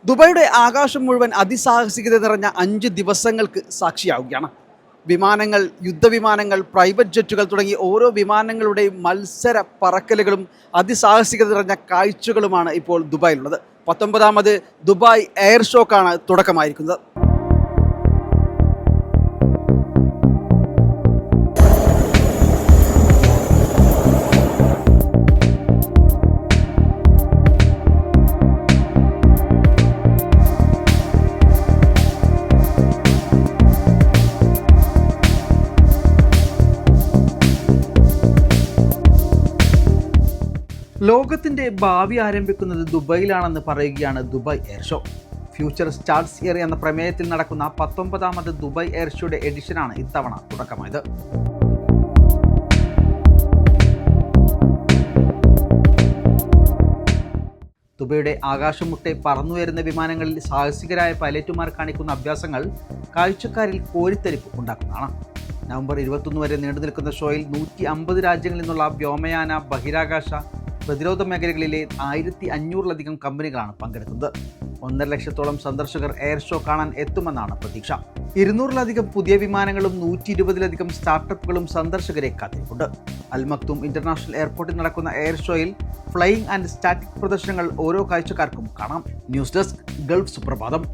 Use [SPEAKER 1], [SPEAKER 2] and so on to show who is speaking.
[SPEAKER 1] ദുബായിയുടെ ആകാശം മുഴുവൻ അതിസാഹസികത നിറഞ്ഞ 5 ദിവസങ്ങൾക്ക് സാക്ഷിയാവുകയാണ്. വിമാനങ്ങൾ, യുദ്ധവിമാനങ്ങൾ, പ്രൈവറ്റ് ജെറ്റുകൾ തുടങ്ങി ഓരോ വിമാനങ്ങളുടെയും മത്സര പറക്കലുകളും അതിസാഹസികത നിറഞ്ഞ കാഴ്ചകളുമാണ് ഇപ്പോൾ ദുബായിലുള്ളത്. 19ാമത് ദുബായ് എയർ ഷോക്കാണ് തുടക്കമായിരിക്കുന്നത്. ലോകത്തിൻ്റെ ഭാവി ആരംഭിക്കുന്നത് ദുബായിലാണെന്ന് പറയുകയാണ് Dubai air show. Future starts here എന്ന പ്രമേയത്തിൽ നടക്കുന്ന 19ാമത് ദുബായ് എയർ ഷോയുടെ എഡിഷനാണ് ഇത്തവണ തുടക്കമായത്. ദുബായിയുടെ ആകാശം മുട്ടെ പറന്നുയരുന്ന വിമാനങ്ങളിൽ സാഹസികരായ പൈലറ്റുമാർ കാണിക്കുന്ന അഭ്യാസങ്ങൾ കാഴ്ചക്കാരിൽ കോരിത്തരിപ്പ് ഉണ്ടാക്കുന്നതാണ്. നവംബർ 21 വരെ നീണ്ടു നിൽക്കുന്ന ഷോയിൽ 150 രാജ്യങ്ങളിൽ നിന്നുള്ള വ്യോമയാന, ബഹിരാകാശ, പ്രതിരോധ മേഖലകളിലെ 1500-ലധികം കമ്പനികളാണ് പങ്കെടുക്കുന്നത്. 1.5 ലക്ഷത്തോളം സന്ദർശകർ എയർ ഷോ കാണാൻ എത്തുമെന്നാണ് പ്രതീക്ഷ. 200-ലധികം പുതിയ വിമാനങ്ങളും 120-ലധികം സ്റ്റാർട്ടപ്പുകളും സന്ദർശകരെ കാത്തിരിപ്പുണ്ട്. അൽ മക്തൂം ഇന്റർനാഷണൽ എയർപോർട്ടിൽ നടക്കുന്ന എയർ ഷോയിൽ ഫ്ലൈയിങ് ആൻഡ് സ്റ്റാറ്റിക് പ്രദർശനങ്ങൾ ഓരോ കാഴ്ചക്കാർക്കും കാണാം. ന്യൂസ് ഡെസ്ക്, ഗൾഫ് സുപ്രഭാതം.